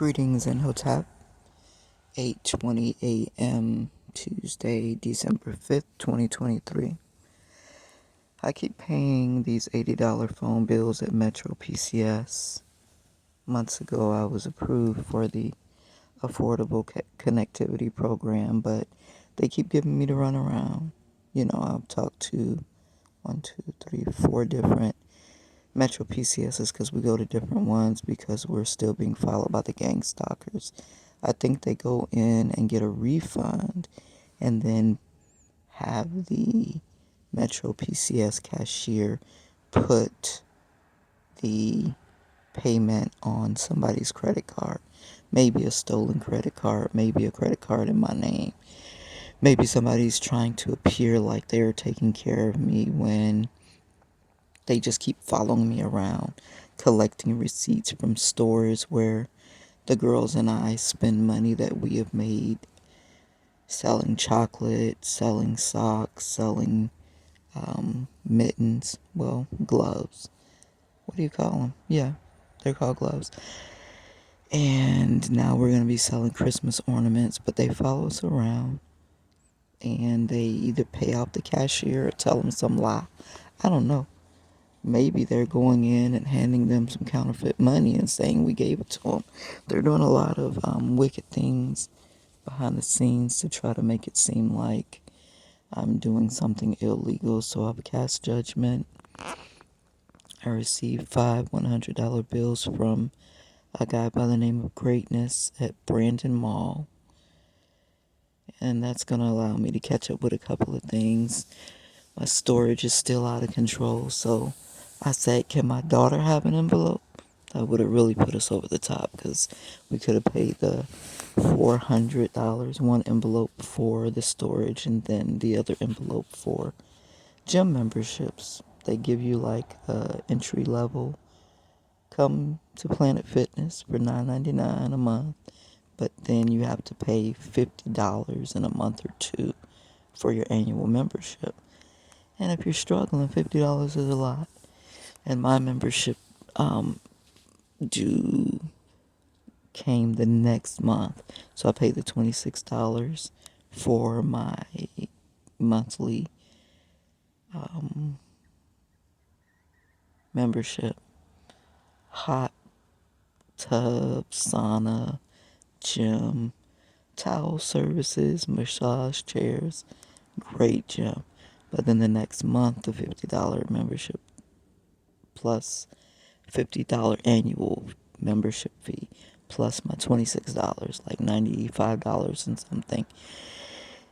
Greetings and Hotep, 8:20 a.m. Tuesday, December 5th, 2023. I keep paying these $80 phone bills at MetroPCS. Months ago, I was approved for the Affordable Connectivity Program, but they keep giving me the runaround. I've talked to 4 different Metro PCSs because we go to different ones because we're still being followed by the gang stalkers. I think they go in and get a refund and then have the Metro PCS cashier put the payment on somebody's credit card. Maybe a stolen credit card, maybe a credit card in my name. Maybe somebody's trying to appear like they're taking care of me when they just keep following me around, collecting receipts from stores where the girls and I spend money that we have made selling chocolate, selling socks, selling mittens, gloves. What do you call them? Yeah, they're called gloves. And now we're going to be selling Christmas ornaments, but they follow us around and they either pay off the cashier or tell them some lie. I don't know. Maybe they're going in and handing them some counterfeit money and saying we gave it to them. They're doing a lot of wicked things behind the scenes to try to make it seem like I'm doing something illegal. So I've cast judgment. I received 5 $100 bills from a guy by the name of Greatness at Brandon Mall. And that's going to allow me to catch up with a couple of things. My storage is still out of control, so I said, can my daughter have an envelope? That would have really put us over the top because we could have paid the $400, one envelope for the storage and then the other envelope for gym memberships. They give you like entry level. Come to Planet Fitness for $9.99 a month, but then you have to pay $50 in a month or two for your annual membership. And if you're struggling, $50 is a lot. And my membership due came the next month. So I paid the $26 for my monthly membership. Hot tub, sauna, gym, towel services, massage chairs. Great gym. But then the next month, the $50 membership plus $50 annual membership fee plus my $26, like $95 and something.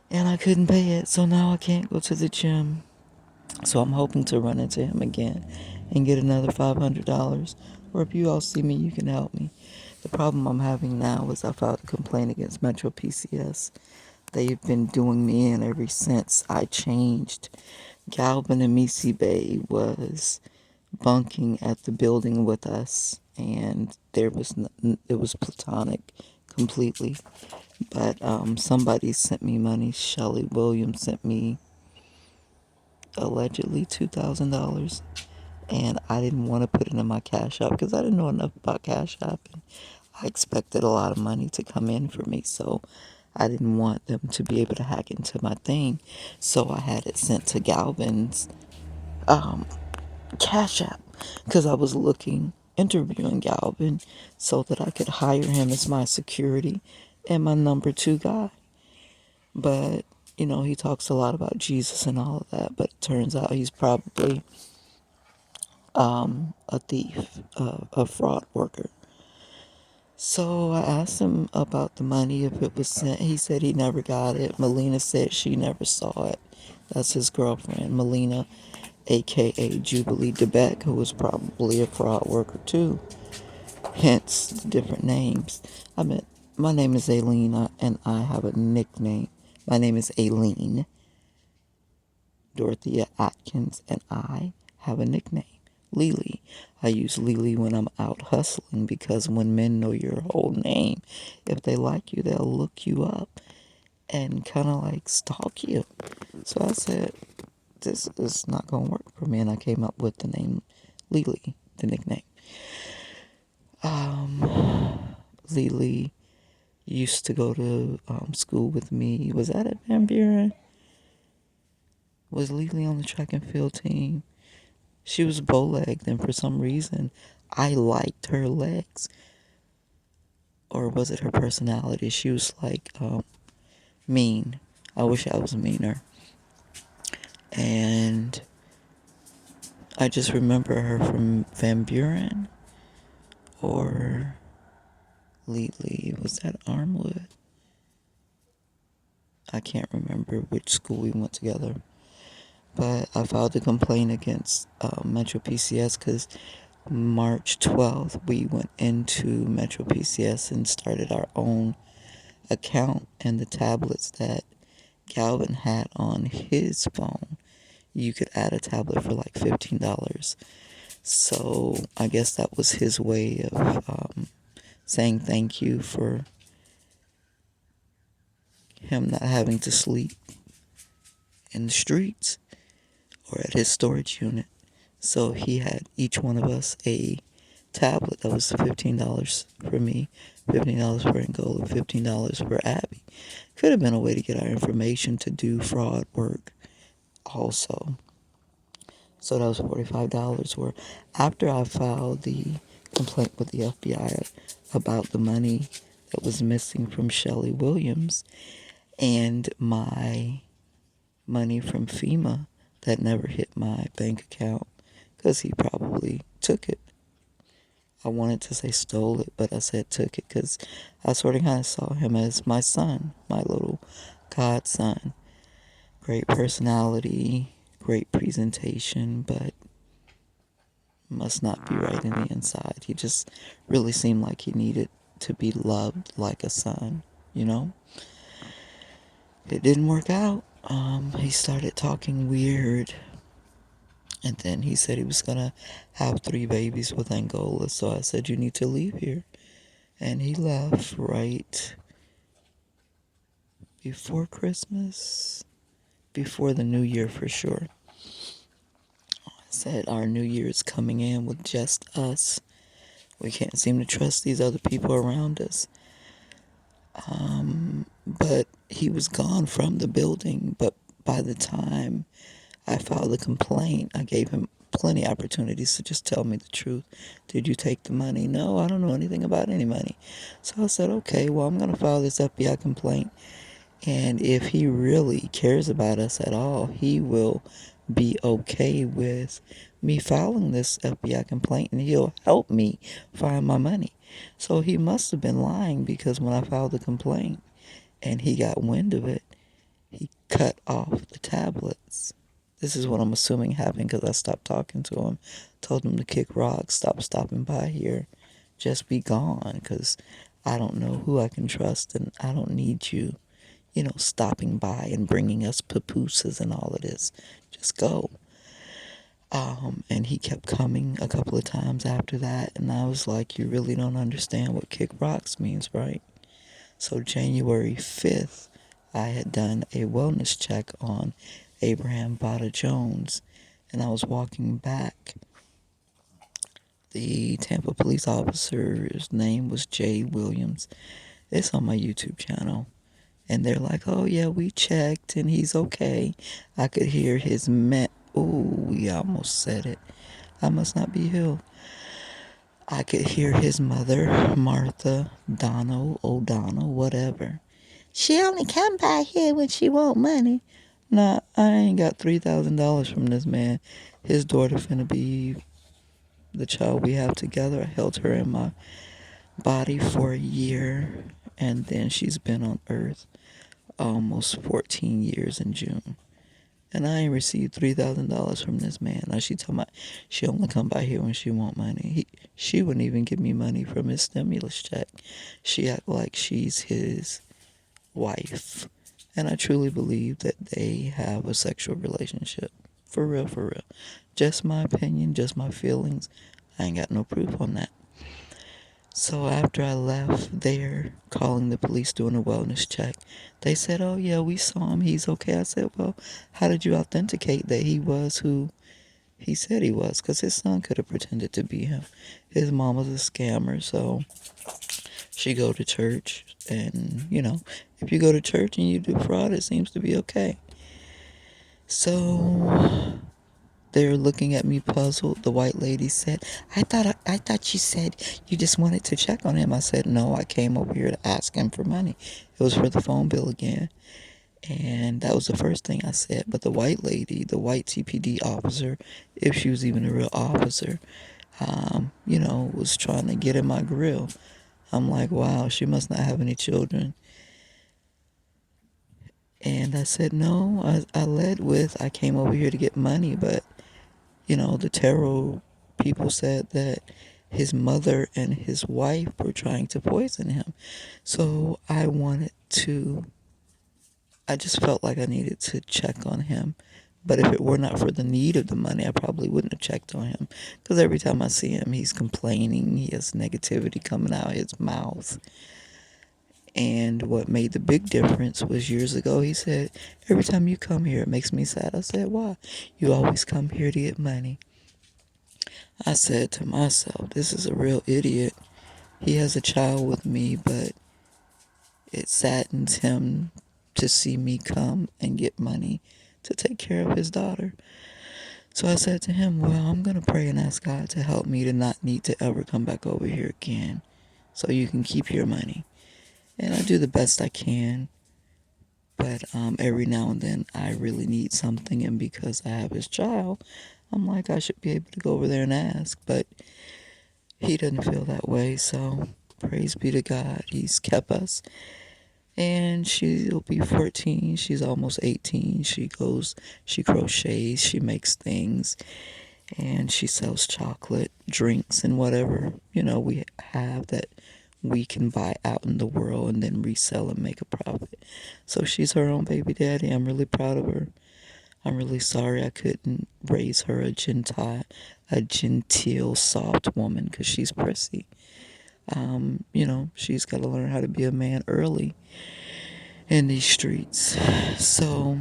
And I couldn't pay it, so now I can't go to the gym. So I'm hoping to run into him again and get another $500. Or if you all see me, you can help me. The problem I'm having now is I filed a complaint against Metro PCS. They've been doing me in ever since I changed. Galvin and Missy Bay was bunking at the building with us, and it was platonic completely. But somebody sent me money. Shelly Williams sent me allegedly $2,000, and I didn't want to put it in my Cash App because I didn't know enough about Cash App, and I expected a lot of money to come in for me, so I didn't want them to be able to hack into my thing. So I had it sent to Galvin's Cash App because I was interviewing Galvin so that I could hire him as my security and my number 2 guy. But, he talks a lot about Jesus and all of that, but it turns out he's probably a thief, a fraud worker. So I asked him about the money, if it was sent. He said he never got it. Melina said she never saw it. That's his girlfriend, Melina, a.k.a. Jubilee DeBeck, who was probably a fraud worker too. Hence the different names. My name is Alene, and I have a nickname. My name is Alene Dorothea Atkins, and I have a nickname, Lily. I use Lily when I'm out hustling because when men know your whole name, if they like you, they'll look you up and kind of like stalk you. So I said, this is not going to work for me, and I came up with the name Lily, the nickname. Lily used to go to school with me. Was that at Van Buren? Was Lily on the track and field team? She was bow-legged, and for some reason, I liked her legs. Or was it her personality? She was like mean. I wish I was meaner. And I just remember her from Van Buren or Lely. Was that Armwood? I can't remember which school we went together. But I filed a complaint against MetroPCS because March 12th we went into MetroPCS and started our own account, and the tablets that Calvin had on his phone, you could add a tablet for like $15. So I guess that was his way of saying thank you for him not having to sleep in the streets or at his storage unit. So he had each one of us a tablet that was $15 for me, $15 for Angola, $15 for Abby. Could have been a way to get our information to do fraud work also. So that was $45. Where after I filed the complaint with the FBI about the money that was missing from Shelley Williams and my money from FEMA that never hit my bank account because he probably took it. I wanted to say stole it, but I said took it because I sort of kind of saw him as my son, my little godson. Great personality, great presentation, but must not be right in the inside. He just really seemed like he needed to be loved like a son, you know? It didn't work out. He started talking weird. And then he said he was going to have 3 babies with Angola. So I said, you need to leave here. And he left right before Christmas, before the New Year for sure. I said, our New Year is coming in with just us. We can't seem to trust these other people around us. But he was gone from the building. But by the time I filed a complaint, I gave him plenty of opportunities to just tell me the truth. Did you take the money? No, I don't know anything about any money. So I said, okay, well, I'm going to file this FBI complaint. And if he really cares about us at all, he will be okay with me filing this FBI complaint, and he'll help me find my money. So he must have been lying, because when I filed the complaint and he got wind of it, he cut off the tablets. This is what I'm assuming happened, because I stopped talking to him, told him to kick rocks, stop stopping by here, just be gone, because I don't know who I can trust, and I don't need you, stopping by and bringing us pupusas and all of this. Just go. And he kept coming a couple of times after that, and I was like, you really don't understand what kick rocks means, right? So January 5th, I had done a wellness check on Abraham Bada Jones, and I was walking back. The Tampa police officer's name was Jay Williams. It's on my YouTube channel. And they're like, oh yeah, we checked and he's okay. I could hear his ooh, we almost said it. I must not be healed. I could hear his mother, Martha, O'Donnell, whatever. She only come by here when she want money. Nah, I ain't got $3,000 from this man. His daughter finna be the child we have together. I held her in my body for a year, and then she's been on Earth almost 14 years in June. And I ain't received $3,000 from this man. Now she talking about she only come by here when she want money. She wouldn't even give me money from his stimulus check. She act like she's his wife. And I truly believe that they have a sexual relationship. For real, for real. Just my opinion, just my feelings. I ain't got no proof on that. So after I left there, calling the police, doing a wellness check, they said, oh yeah, we saw him, he's okay. I said, well, how did you authenticate that he was who he said he was? Because his son could have pretended to be him. His mom was a scammer, so She go to church, and if you go to church and you do fraud, it seems to be okay. So they're looking at me puzzled. The white lady said, I thought you said you just wanted to check on him. I said, no, I came over here to ask him for money. It was for the phone bill again. And that was the first thing I said. But the white lady, the white TPD officer, if she was even a real officer, was trying to get in my grill. I'm like, wow, she must not have any children. And I said, no, I led with, I came over here to get money, but, the tarot people said that his mother and his wife were trying to poison him. So I just felt like I needed to check on him. But if it were not for the need of the money, I probably wouldn't have checked on him. Because every time I see him, he's complaining. He has negativity coming out his mouth. And what made the big difference was years ago, he said, every time you come here, it makes me sad. I said, why? You always come here to get money. I said to myself, this is a real idiot. He has a child with me, but it saddens him to see me come and get money to take care of his daughter. So I said to him, well, I'm going to pray and ask God to help me to not need to ever come back over here again so you can keep your money. And I do the best I can. But every now and then I really need something. And because I have his child, I'm like, I should be able to go over there and ask. But he doesn't feel that way. So praise be to God. He's kept us. And she'll be 14. She's almost 18. She crochets, she makes things, and she sells chocolate, drinks, and whatever, we have that we can buy out in the world and then resell and make a profit. So she's her own baby daddy. I'm really proud of her. I'm really sorry I couldn't raise her a genteel, soft woman because she's prissy. She's got to learn how to be a man early in these streets. So,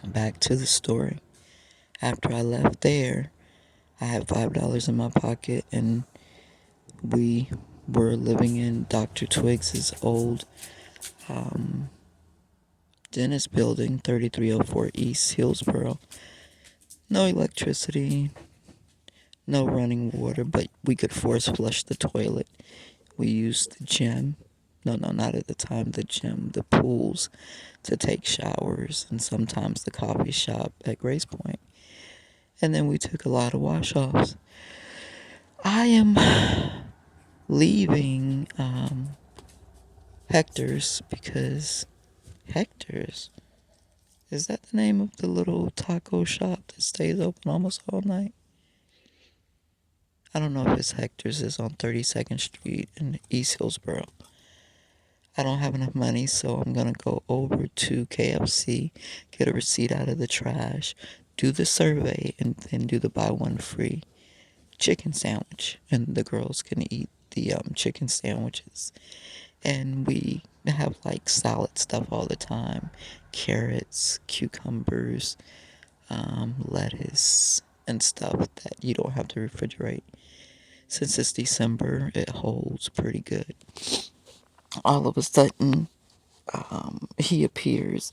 back to the story. After I left there, I had $5 in my pocket, and we were living in Dr. Twiggs's old dentist building, 3304 East Hillsboro. No electricity, no running water, but we could force flush the toilet. We used the gym. No, not at the time, the gym, the pools to take showers, and sometimes the coffee shop at Grace Point. And then we took a lot of wash-offs. I am leaving Hector's because Hector's, is that the name of the little taco shop that stays open almost all night? I don't know if it's Hector's. Is on 32nd Street in East Hillsboro. I don't have enough money, so I'm going to go over to KFC, get a receipt out of the trash, do the survey, and then do the buy one free chicken sandwich. And the girls can eat the chicken sandwiches. And we have like salad stuff all the time. Carrots, cucumbers, lettuce, and stuff that you don't have to refrigerate. Since it's December, it holds pretty good. All of a sudden, he appears,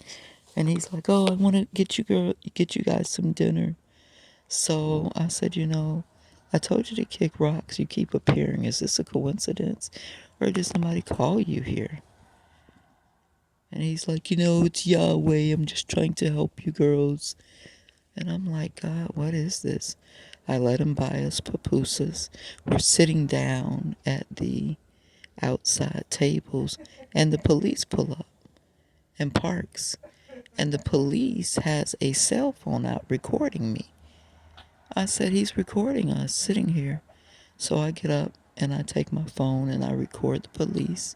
and he's like, "Oh, I want to get you guys some dinner." So I said, I told you to kick rocks. You keep appearing. Is this a coincidence, or did somebody call you here? And he's like, it's Yahweh. I'm just trying to help you girls. And I'm like, God, what is this? I let him buy us pupusas. We're sitting down at the outside tables, and the police pull up and parks. And the police has a cell phone out recording me. I said, he's recording us sitting here. So I get up and I take my phone and I record the police.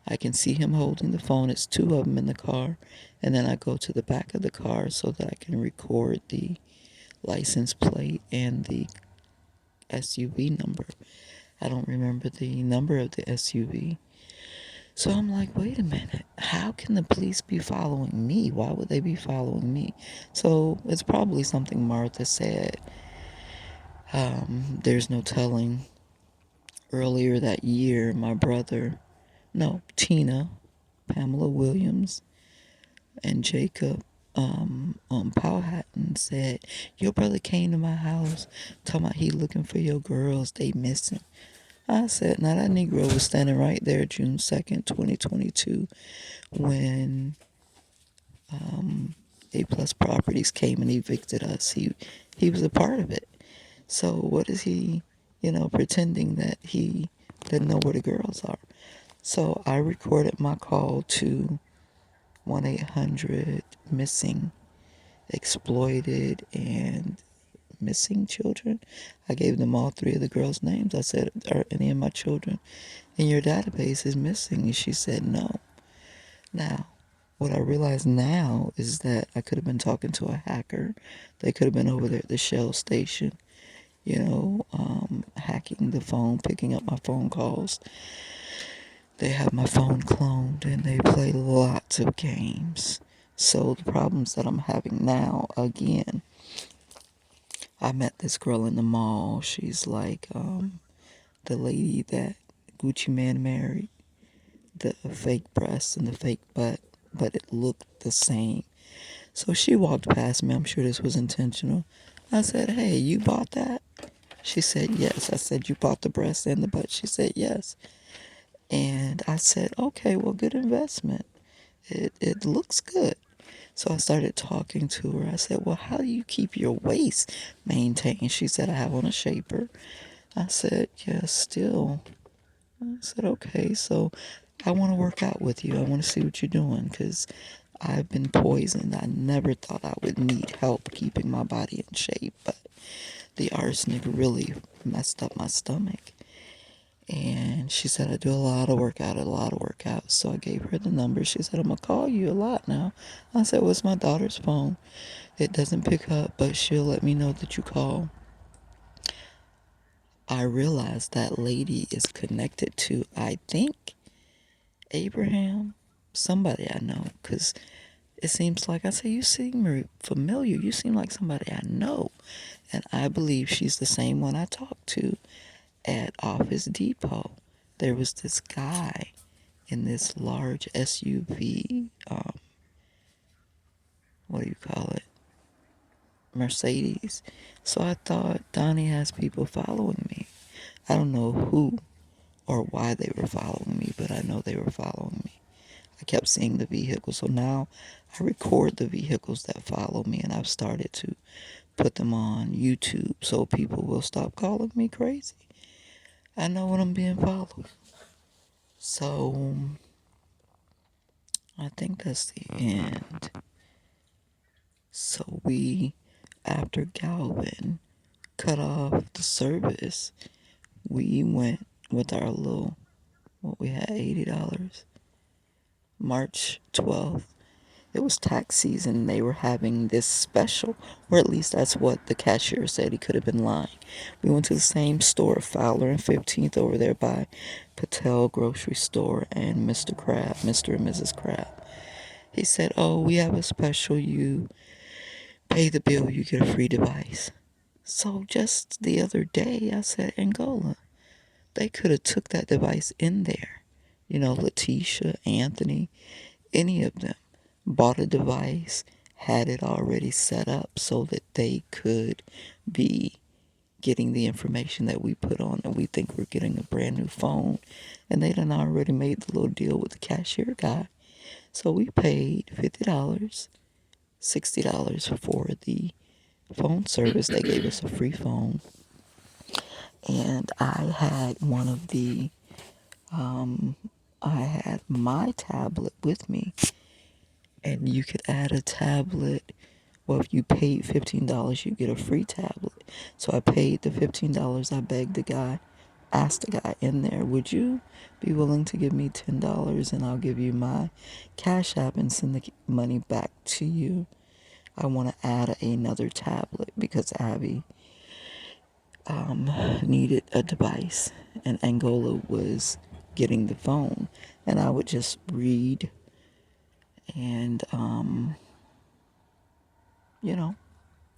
I can see him holding the phone. It's two of them in the car. And then I go to the back of the car so that I can record the license plate and the SUV number. I don't remember the number of the SUV. So I'm like, wait a minute. How can the police be following me? Why would they be following me? So it's probably something Martha said. There's no telling earlier that year, my brother, no, Tina, Pamela Williams, and Jacob Powhatan said, your brother came to my house talking about he looking for your girls, they missing. I said, now that Negro was standing right there June 2nd, 2022, when A Plus Properties came and evicted us. He was a part of it. So what is he, pretending that he didn't know where the girls are? So I recorded my call to 1-800-MISSING, exploited and missing children. I gave them all three of the girls' names. I said, are any of my children in your database is missing? And she said no. Now, what I realize now is that I could have been talking to a hacker. They could have been over there at the Shell station, hacking the phone, picking up my phone calls. They have my phone cloned and they play lots of games. So the problems that I'm having now, again, I met this girl in the mall. She's like the lady that Gucci Man married. The fake breasts and the fake butt, but it looked the same. So she walked past me. I'm sure this was intentional. I said, hey, you bought that? She said, yes. I said, you bought the breast and the butt? She said, yes. And I said, okay, well, good investment. It looks good. So I started talking to her. I said, well, how do you keep your waist maintained? She said, I have on a shaper. I said, yeah, still. I said, okay, so I want to work out with you. I want to see what you're doing because I've been poisoned. I never thought I would need help keeping my body in shape, but the arsenic really messed up my stomach. And she said, I do a lot of workout. So I gave her the number. She said, I'm going to call you a lot now. I said, well, it's my daughter's phone. It doesn't pick up, but she'll let me know that you call. I realized that lady is connected to, I think, Abraham, somebody I know, because it seems like, I say, you seem familiar. You seem like somebody I know. And I believe she's the same one I talked to at Office Depot. There was this guy in this large SUV, what do you call it? Mercedes. So I thought, Donnie has people following me. I don't know who or why they were following me, but I know they were following me. I kept seeing the vehicles. So now I record the vehicles that follow me, and I've started to put them on YouTube so people will stop calling me crazy. I know when I'm being followed. So I think that's the end. So we, after Galvin cut off the service, we went with our little, what we had, $80. March 12th. It was tax season. They were having this special, or at least that's what the cashier said. He could have been lying. We went to the same store, Fowler and 15th, over there by Patel Grocery Store and Mr. Crab, Mr. and Mrs. Crab. He said, oh, we have a special. You pay the bill, you get a free device. So just the other day, I said, Angola, they could have took that device in there. Letitia, Anthony, any of them bought a device, had it already set up so that they could be getting the information that we put on, and we think we're getting a brand new phone, and they done already made the little deal with the cashier guy. So we paid $50, $60 for the phone service. They gave us a free phone, and I had I had my tablet with me, and you could add a tablet. Well, if you paid $15, you get a free tablet. So I paid the $15. I begged the guy, asked the guy in there, would you be willing to give me $10 and I'll give you my Cash App and send the money back to you? I want to add another tablet because Abby needed a device, and Angola was getting the phone, and I would just read and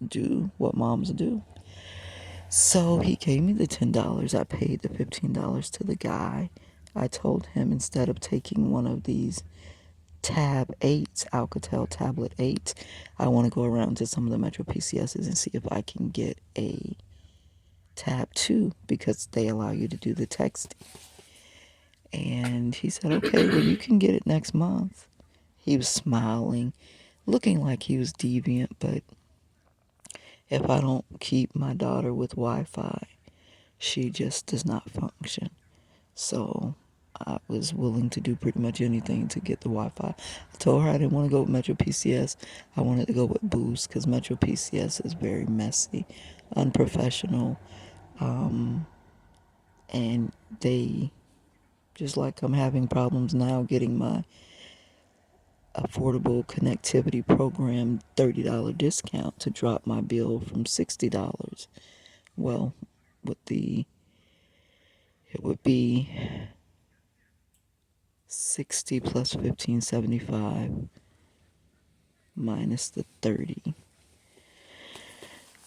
do what moms do. So he gave me the $10. I paid the $15 to the guy. I told him instead of taking one of these Tab 8s, Alcatel Tablet 8, I want to go around to some of the Metro PCSs and see if I can get a Tab 2 because they allow you to do the texting. And he said, okay, well, you can get it next month. He was smiling, looking like he was deviant, but if I don't keep my daughter with Wi-Fi, she just does not function. So I was willing to do pretty much anything to get the Wi-Fi. I told her I didn't want to go with Metro PCS. I wanted to go with Boost because Metro PCS is very messy, unprofessional, and they, just like I'm having problems now getting my affordable connectivity program $30 discount to drop my bill from $60. Well, it would be 60 plus 1575 minus the 30.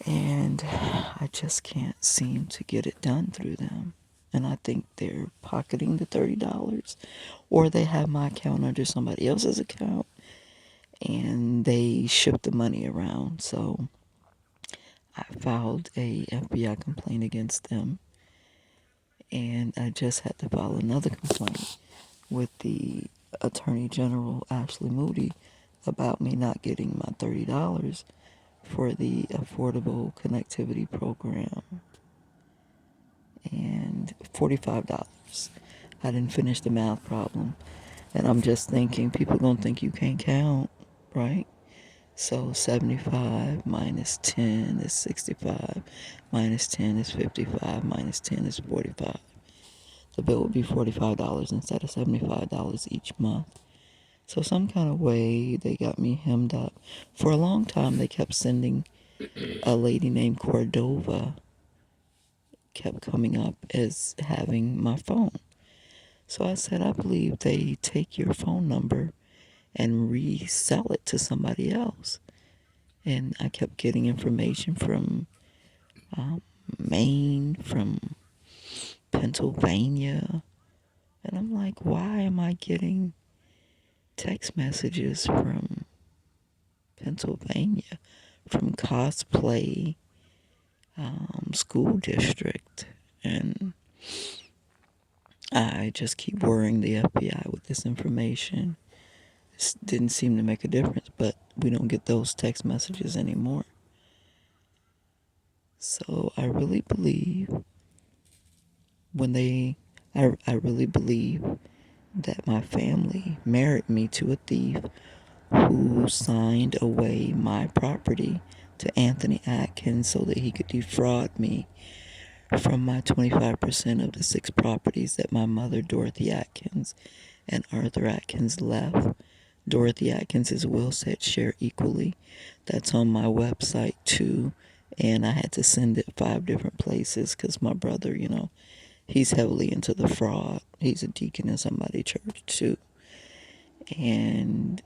And I just can't seem to get it done through them. And I think they're pocketing the $30, or they have my account under somebody else's account and they ship the money around. So I filed a FBI complaint against them, and I just had to file another complaint with the Attorney General, Ashley Moody, about me not getting my $30 for the Affordable Connectivity Program, and $45. I didn't finish the math problem, and I'm just thinking people gonna think you can't count, right? So 75 minus 10 is 65, minus 10 is 55, minus 10 is 45. The bill would be $45 instead of $75 each month. So some kind of way they got me hemmed up. For a long time they kept sending a lady named Cordova, kept coming up as having my phone. So I said, I believe they take your phone number and resell it to somebody else. And I kept getting information from Maine, from Pennsylvania. And I'm like, why am I getting text messages from Pennsylvania, from Cosplay School District? And I just keep worrying the FBI with this information. This didn't seem to make a difference, but we don't get those text messages anymore. So I really believe I really believe that my family married me to a thief who signed away my property to AleneDAtkins so that he could defraud me from my 25% of the 6 properties that my mother, Dorothy Atkins, and Arthur Atkins left. Dorothy Atkins' will said share equally. That's on my website too. And I had to send it 5 different places because my brother, he's heavily into the fraud. He's a deacon in somebody's church too. And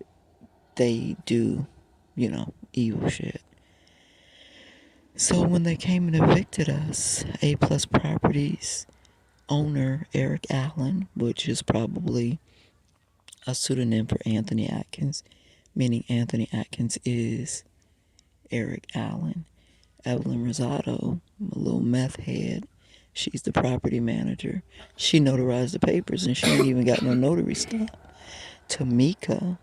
they do, evil shit. So when they came and evicted us, A Plus Properties owner Eric Allen, which is probably a pseudonym for Anthony Atkins, meaning Anthony Atkins is Eric Allen. Evelyn Rosado, a little meth head, she's the property manager. She notarized the papers and she ain't even got no notary stuff. Tamika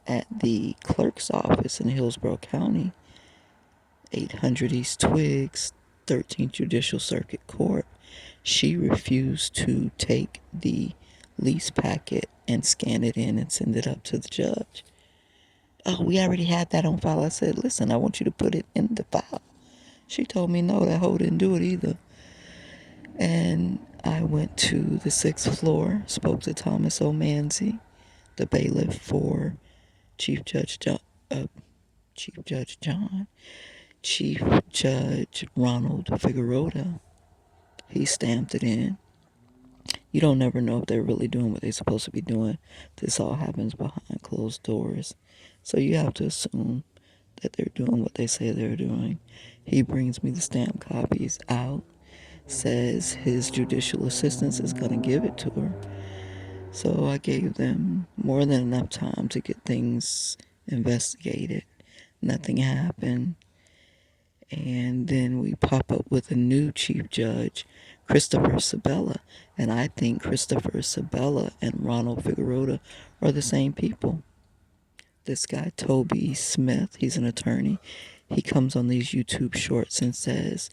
at the clerk's office in Hillsborough County, 800 East Twigs, 13th Judicial Circuit Court, she refused to take the lease packet and scan it in and send it up to the judge. Oh, we already had that on file. I said, listen, I want you to put it in the file. She told me no, that hoe didn't do it either. And I went to the 6th floor, spoke to Thomas O'Manzi, the bailiff for Chief Judge John, Chief Judge Ronald Figueroa. He stamped it in. You don't never know if they're really doing what they're supposed to be doing. This all happens behind closed doors. So you have to assume that they're doing what they say they're doing. He brings me the stamp copies out, says his judicial assistant is going to give it to her. So I gave them more than enough time to get things investigated. Nothing happened. And then we pop up with a new chief judge, Christopher Sabella. And I think Christopher Sabella and Ronald Figueroa are the same people. This guy, Toby Smith, he's an attorney. He comes on these YouTube shorts and says,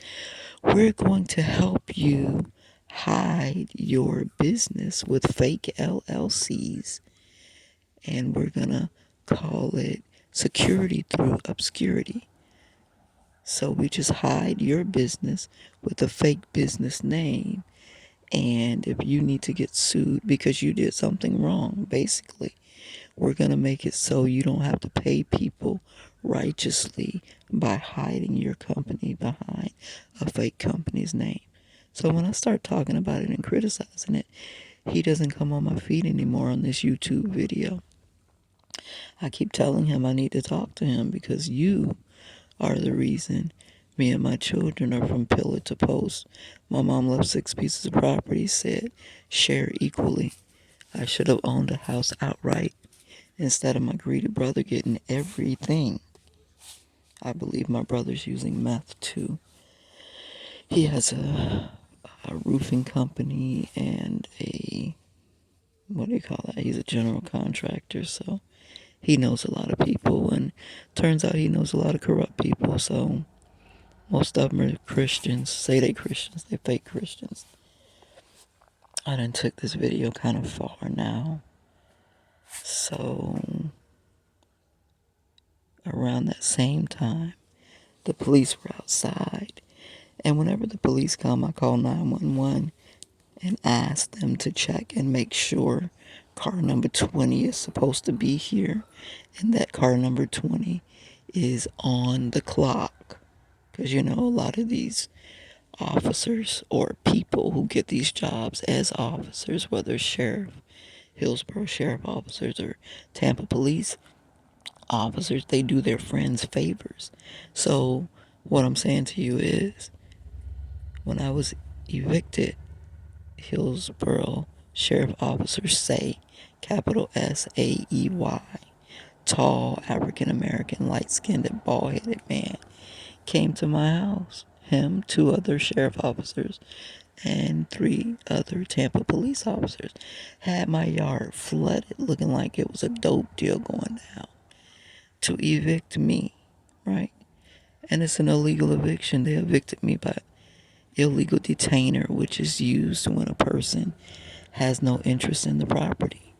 we're going to help you hide your business with fake LLCs. And we're going to call it security through obscurity. So we just hide your business with a fake business name. And if you need to get sued because you did something wrong, basically, we're going to make it so you don't have to pay people righteously by hiding your company behind a fake company's name. So when I start talking about it and criticizing it, he doesn't come on my feed anymore on this YouTube video. I keep telling him I need to talk to him because you are the reason me and my children are from pillar to post. My mom left 6 pieces of property, said share equally. I should have owned a house outright instead of my greedy brother getting everything. I believe my brother's using meth too. He has a roofing company and what do you call that? He's a general contractor, so he knows a lot of people, and turns out he knows a lot of corrupt people, so most of them are Christians. Say they Christians, they fake Christians. I done took this video kind of far now. So around that same time, the police were outside. And whenever the police come, I call 911 and ask them to check and make sure car number 20 is supposed to be here and that car number 20 is on the clock. Because, you know, a lot of these officers or people who get these jobs as officers, whether sheriff, Hillsborough sheriff officers or Tampa police officers, they do their friends favors. So what I'm saying to you is, when I was evicted, Hillsborough sheriff officers say, capital SAEY, tall African American light skinned bald headed man came to my house. Him, 2 other sheriff officers, and 3 other Tampa police officers had my yard flooded, looking like it was a dope deal going down, to evict me, right? And it's an illegal eviction. They evicted me by illegal detainer, which is used when a person has no interest in the property.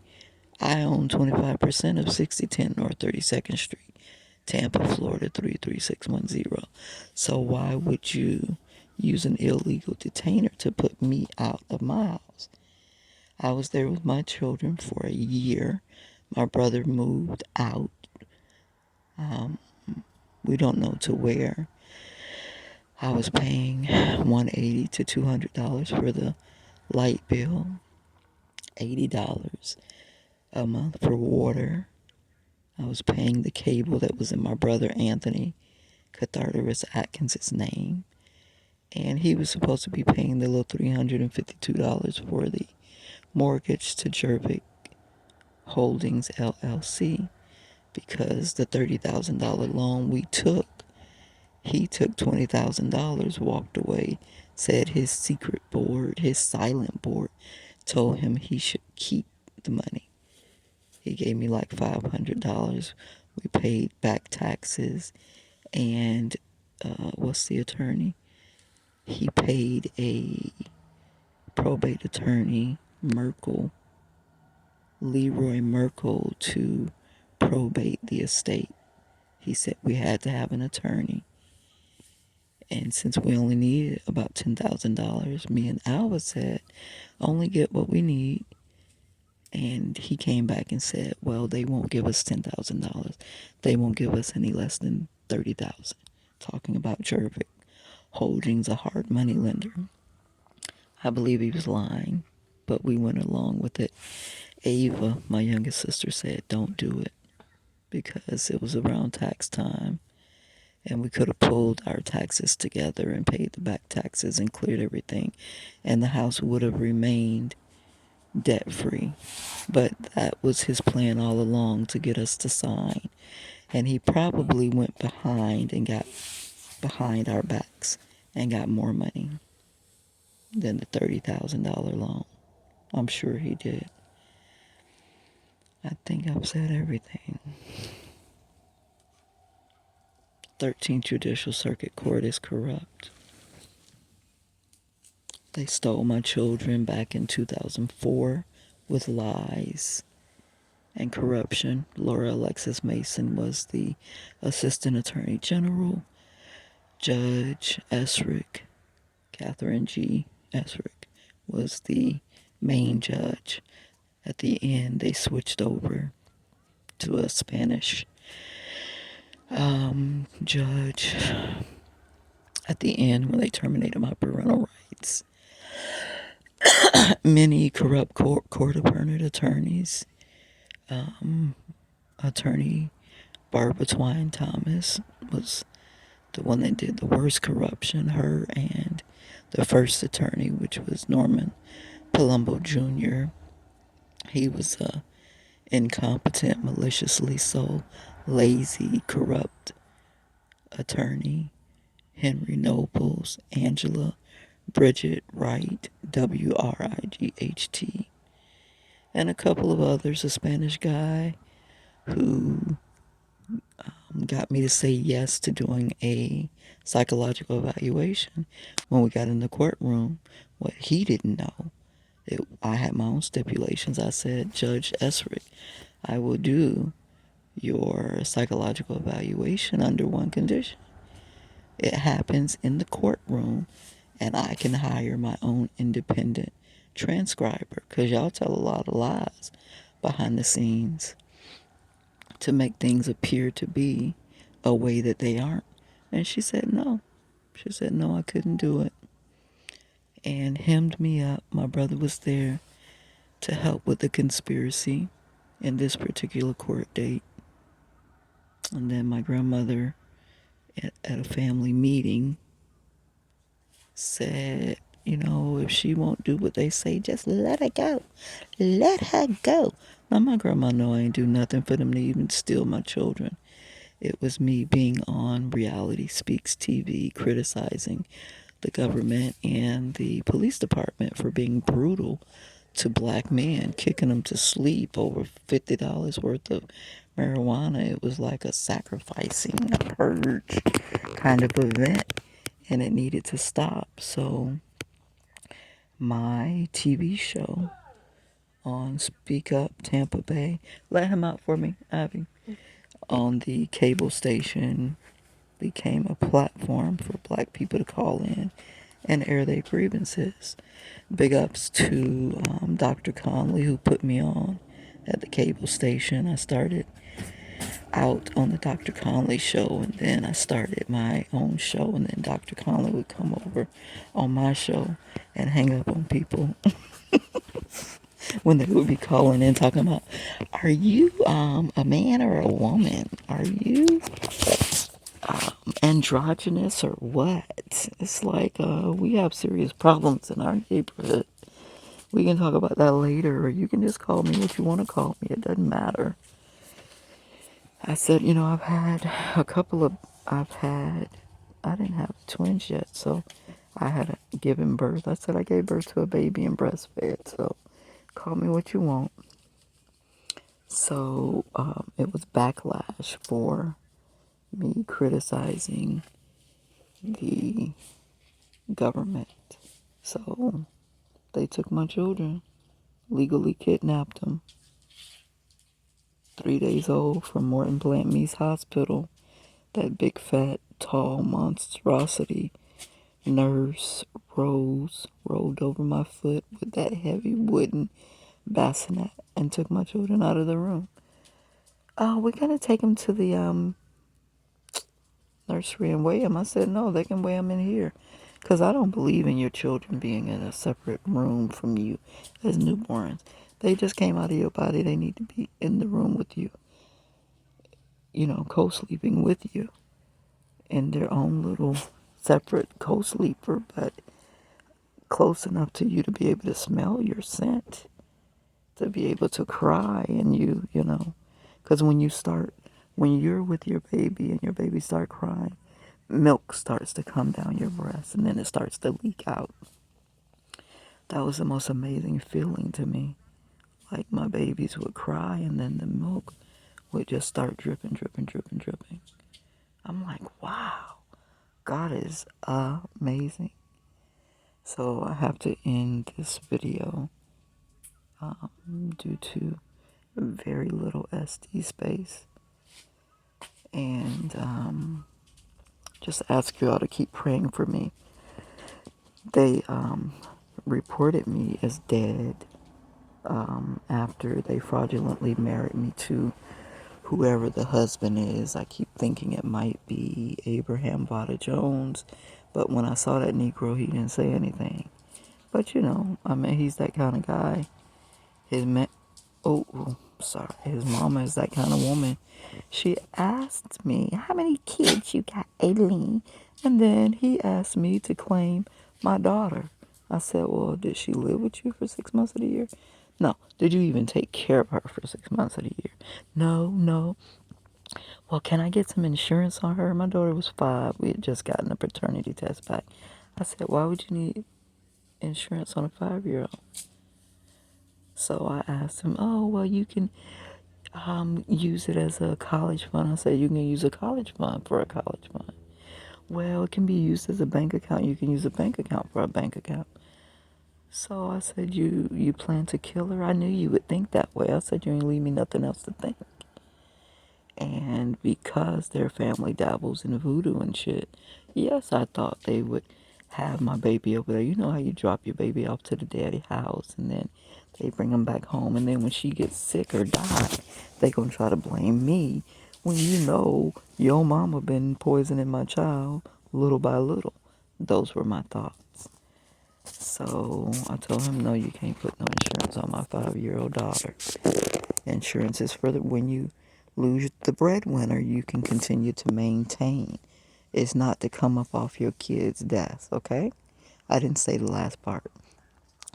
I own 25% of 6010 North 32nd Street, Tampa, Florida 33610. So why would you use an illegal detainer to put me out of my house? I was there with my children for a year. My brother moved out. We don't know to where. I was paying $180 to $200 for the light bill, $80 a month for water. I was paying the cable that was in my brother Anthony Atkins' name. And he was supposed to be paying the little $352 for the mortgage to Jervik Holdings LLC, because the $30,000 loan we took, he took $20,000, walked away, said his secret board, his silent board, told him he should keep the money. He gave me like $500. We paid back taxes, and what's the attorney? He paid a probate attorney, Leroy Merkel, to probate the estate. He said we had to have an attorney. And since we only needed about $10,000, me and Alva said, only get what we need. And he came back and said, well, they won't give us $10,000. They won't give us any less than $30,000. Talking about Jervik Holdings, a hard money lender. I believe he was lying, but we went along with it. Ava, my youngest sister, said, don't do it, because it was around tax time. and we could have pulled our taxes together and paid the back taxes and cleared everything, and the house would have remained debt-free. But that was his plan all along, to get us to sign. And he probably went behind and got behind our backs and got more money than the $30,000 loan. I'm sure he did. I think I've said everything. 13th Judicial Circuit Court is corrupt. They stole my children back in 2004 with lies and corruption. Laura Alexis Mason was the Assistant Attorney General. Judge Esrick, Catherine G. Esrick, was the main judge. At the end, they switched over to a Spanish judge. At the end, when they terminated my parental rights, many corrupt court-appointed attorneys, attorney Barbara Twine Thomas was the one that did the worst corruption, her and the first attorney, which was Norman Palumbo Jr. He was a incompetent, maliciously so, lazy, corrupt attorney. Henry Nobles, Angela Bridget Wright, Wright, and a couple of others, a Spanish guy who got me to say yes to doing a psychological evaluation when we got in the courtroom. What he didn't know, I had my own stipulations. I said, Judge Esrick, I will do your psychological evaluation under one condition. It happens in the courtroom, and I can hire my own independent transcriber, because y'all tell a lot of lies behind the scenes to make things appear to be a way that they aren't. And she said no. She said no, I couldn't do it, and hemmed me up. My brother was there to help with the conspiracy in this particular court date. And then my grandmother at a family meeting said, if she won't do what they say, just let her go. Let her go. Now, my grandma know I ain't do nothing for them to even steal my children. It was me being on Reality Speaks TV, criticizing the government and the police department for being brutal to black men, kicking them to sleep over $50 worth of marijuana. It was like a sacrificing, a purge kind of event, and it needed to stop. So my TV show on Speak Up Tampa Bay, let him out for me, Ivy, on the cable station, became a platform for black people to call in and air their grievances. Big ups to Dr. Conley, who put me on at the cable station. I started out on the Dr. Conley show, and then I started my own show, and then Dr. Conley would come over on my show and hang up on people when they would be calling in talking about, are you a man or a woman? Are you androgynous or what? It's like we have serious problems in our neighborhood. We can talk about that later, or you can just call me what you want to call me. It doesn't matter. I said, I didn't have twins yet, so I had given birth. I said I gave birth to a baby and breastfed, so call me what you want. So it was backlash for me criticizing the government. So they took my children, legally kidnapped them. 3 days old, from Morton Plant Mease Hospital. That big, fat, tall monstrosity nurse rolled over my foot with that heavy wooden bassinet and took my children out of the room. Oh, we're going to take them to the nursery and weigh them. I said, no, they can weigh them in here. Because I don't believe in your children being in a separate room from you as newborns. They just came out of your body. They need to be in the room with you, co-sleeping with you. in their own little separate co-sleeper, but close enough to you to be able to smell your scent, to be able to cry, and you know, because when you're with your baby and your baby start crying, milk starts to come down your breast and then it starts to leak out. That was the most amazing feeling to me. Like my babies would cry and then the milk would just start dripping, dripping, dripping, dripping. I'm like, wow, God is amazing. So I have to end this video due to very little SD space. And just ask you all to keep praying for me. They reported me as dead after they fraudulently married me to whoever the husband is. I keep thinking it might be Abraham Vada Jones, but when I saw that Negro, he didn't say anything. But you know, I mean, he's that kind of guy. His mama is that kind of woman. She asked me, how many kids you got, Alene? And then he asked me to claim my daughter. I said, well, did she live with you for 6 months of the year? No. Did you even take care of her for 6 months of the year? No, no. Well, can I get some insurance on her? My daughter was 5. We had just gotten a paternity test back. I said, why would you need insurance on a 5-year-old? So I asked him, oh, well, you can use it as a college fund. I said, you can use a college fund for a college fund. Well, it can be used as a bank account. You can use a bank account for a bank account. So I said, you plan to kill her? I knew you would think that way. I said, you ain't leave me nothing else to think. And because their family dabbles in voodoo and shit, yes, I thought they would have my baby over there. You know how you drop your baby off to the daddy house and then they bring them back home. And then when she gets sick or die, they gonna try to blame me when you know your mama been poisoning my child little by little. Those were my thoughts. So I told him, no, you can't put no insurance on my 5-year-old daughter. Insurance is for when you lose the breadwinner, you can continue to maintain. It's not to come up off your kid's death, okay? I didn't say the last part,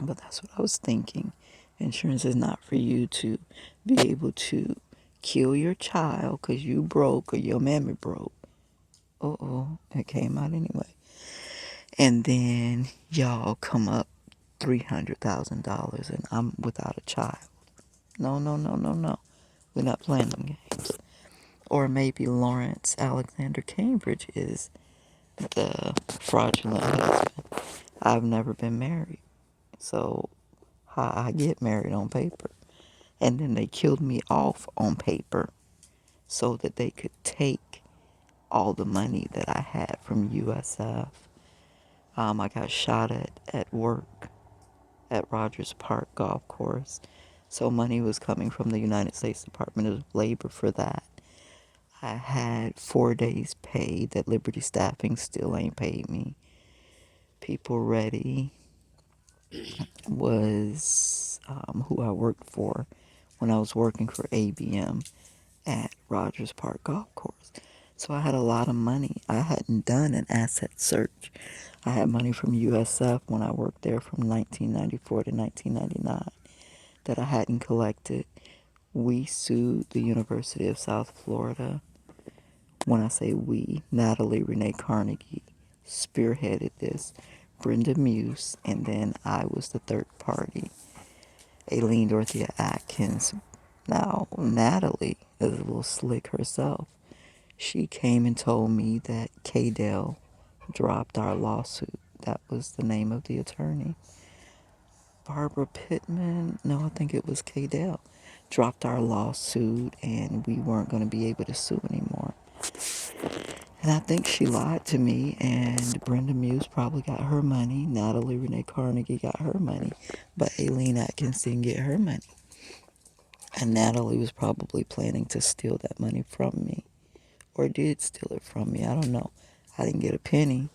but that's what I was thinking. Insurance is not for you to be able to kill your child because you broke or your mammy broke. Uh-oh, it came out anyway. And then y'all come up $300,000 and I'm without a child. No, no, no, no, no. We're not playing them games. Or maybe Lawrence Alexander Cambridge is the fraudulent husband. I've never been married. So how I get married on paper. And then they killed me off on paper so that they could take all the money that I had from USF. I got shot at work at Rogers Park Golf Course. So money was coming from the United States Department of Labor for that. I had 4 days pay that Liberty Staffing still ain't paid me. People Ready was who I worked for when I was working for ABM at Rogers Park Golf Course. So I had a lot of money. I hadn't done an asset search. I had money from USF when I worked there from 1994 to 1999 that I hadn't collected. We sued the University of South Florida. When I say we, Natalie Renee Carnegie spearheaded this, Brenda Muse, and then I was the third party, AleneDAtkins. Now, Natalie is a little slick herself. She came and told me that K-Dell dropped our lawsuit. That was the name of the attorney. Barbara Pittman, no, I think it was K-Dell, dropped our lawsuit and we weren't going to be able to sue anymore. And I think she lied to me, and Brenda Muse probably got her money. Natalie Renee Carnegie got her money, but AleneDAtkins didn't get her money. And Natalie was probably planning to steal that money from me, or did steal it from me. I don't know. I didn't get a penny.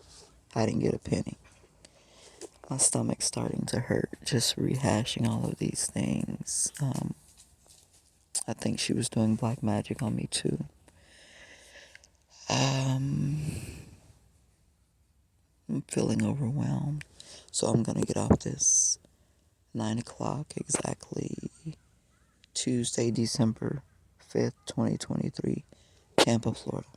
I didn't get a penny. My stomach's starting to hurt just rehashing all of these things. I think she was doing black magic on me too. I'm feeling overwhelmed, so I'm gonna get off this 9 o'clock exactly, Tuesday, December 5th, 2023, Tampa, Florida.